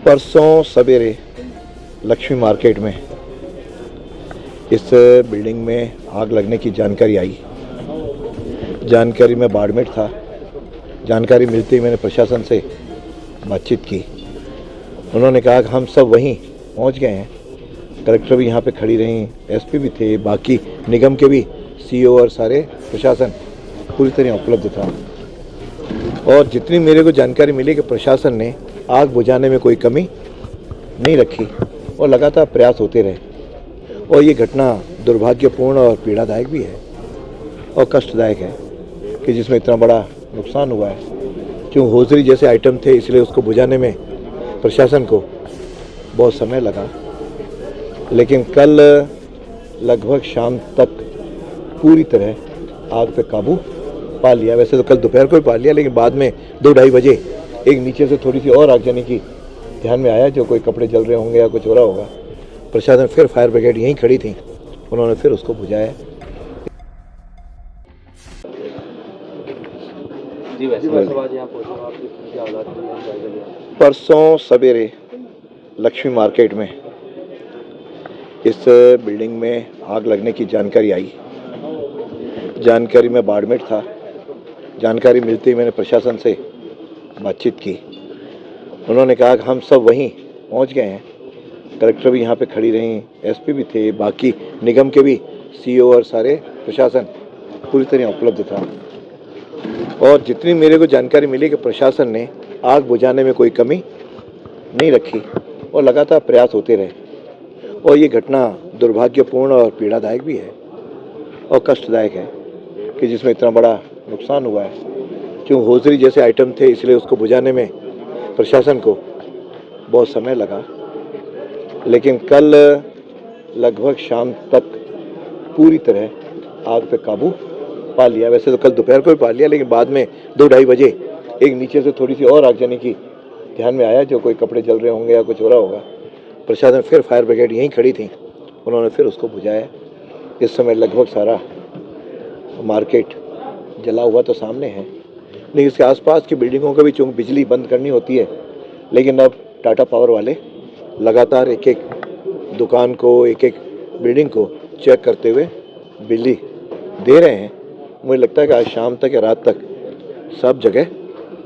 परसों सवेरे लक्ष्मी मार्केट में इस बिल्डिंग में आग लगने की जानकारी आई। जानकारी में बाड़मेर था। जानकारी मिलते ही मैंने प्रशासन से बातचीत की। उन्होंने कहा कि हम सब वहीं पहुंच गए हैं। कलेक्टर भी यहाँ पे खड़ी रहीं, एसपी भी थे, बाकी निगम के भी सीईओ और सारे प्रशासन पूरी तरह उपलब्ध था। और जितनी मेरे को जानकारी मिली कि प्रशासन ने आग बुझाने में कोई कमी नहीं रखी और लगातार प्रयास होते रहे। और ये घटना दुर्भाग्यपूर्ण और पीड़ादायक भी है और कष्टदायक है कि जिसमें इतना बड़ा नुकसान हुआ है। क्यों होजरी जैसे आइटम थे, इसलिए उसको बुझाने में प्रशासन को बहुत समय लगा, लेकिन कल लगभग शाम तक पूरी तरह आग पे काबू पा लिया। वैसे तो कल दोपहर को ही पा लिया, लेकिन बाद में 2-2:30 बजे एक नीचे से थोड़ी सी और आग जाने की ध्यान में आया, जो कोई कपड़े जल रहे होंगे या कुछ हो रहा होगा। प्रशासन फिर फायर ब्रिगेड यहीं खड़ी थी, उन्होंने फिर उसको बुझाया। परसों सवेरे लक्ष्मी मार्केट में इस बिल्डिंग में आग लगने की जानकारी आई। जानकारी में बाड़मेर था। जानकारी मिलते ही मैंने प्रशासन से बातचीत की। उन्होंने कहा कि हम सब वहीं पहुंच गए हैं। कलेक्टर भी यहाँ पे खड़ी रहीं, एसपी भी थे, बाकी निगम के भी सीईओ और सारे प्रशासन पूरी तरह उपलब्ध था। और जितनी मेरे को जानकारी मिली कि प्रशासन ने आग बुझाने में कोई कमी नहीं रखी और लगातार प्रयास होते रहे। और ये घटना दुर्भाग्यपूर्ण और पीड़ादायक भी है और कष्टदायक है कि जिसमें इतना बड़ा नुकसान हुआ है। क्यों होजरी जैसे आइटम थे, इसलिए उसको बुझाने में प्रशासन को बहुत समय लगा, लेकिन कल लगभग शाम तक पूरी तरह आग पे काबू पा लिया। वैसे तो कल दोपहर को ही पा लिया, लेकिन बाद में 2-2:30 बजे एक नीचे से थोड़ी सी और आग जाने की ध्यान में आया, जो कोई कपड़े जल रहे होंगे या कुछ हो रहा होगा। प्रशासन फिर फायर ब्रिगेड यहीं खड़ी थी, उन्होंने फिर उसको बुझाया। इस समय लगभग सारा मार्केट जला हुआ तो सामने है, लेकिन इसके आसपास की बिल्डिंगों को भी चूँकि बिजली बंद करनी होती है, लेकिन अब टाटा पावर वाले लगातार एक एक दुकान को, एक एक बिल्डिंग को चेक करते हुए बिजली दे रहे हैं। मुझे लगता है कि आज शाम तक या रात तक सब जगह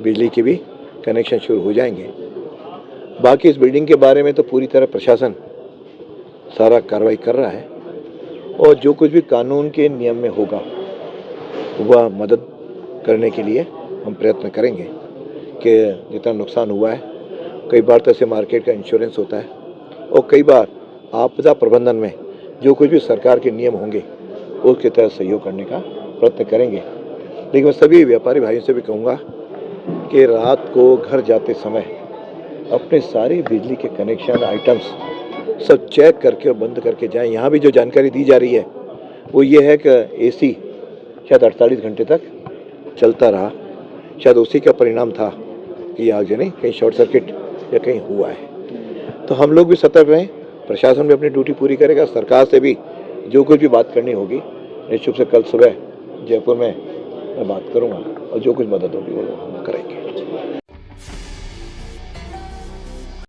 बिजली के भी कनेक्शन शुरू हो जाएंगे। बाकी इस बिल्डिंग के बारे में तो पूरी तरह प्रशासन सारा कार्रवाई कर रहा है और जो कुछ भी कानून के नियम में होगा वह मदद करने के लिए हम प्रयत्न करेंगे कि जितना नुकसान हुआ है, कई बार तो ऐसे मार्केट का इंश्योरेंस होता है और कई बार आपदा प्रबंधन में जो कुछ भी सरकार के नियम होंगे उसके तहत सहयोग करने का प्रयत्न करेंगे। लेकिन मैं सभी व्यापारी भाइयों से भी कहूँगा कि रात को घर जाते समय अपने सारे बिजली के कनेक्शन आइटम्स सब चेक करके और बंद करके जाएं। यहाँ भी जो जानकारी दी जा रही है वो ये है कि एसी शायद 48 घंटे तक चलता रहा, शायद उसी का परिणाम था कि आग जली, कहीं शॉर्ट सर्किट या कहीं हुआ है। तो हम लोग भी सतर्क रहें, प्रशासन भी अपनी ड्यूटी पूरी करेगा। सरकार से भी जो कुछ भी बात करनी होगी निश्चित रूप से कल सुबह जयपुर में मैं बात करूंगा और जो कुछ मदद होगी वो हम करेंगे।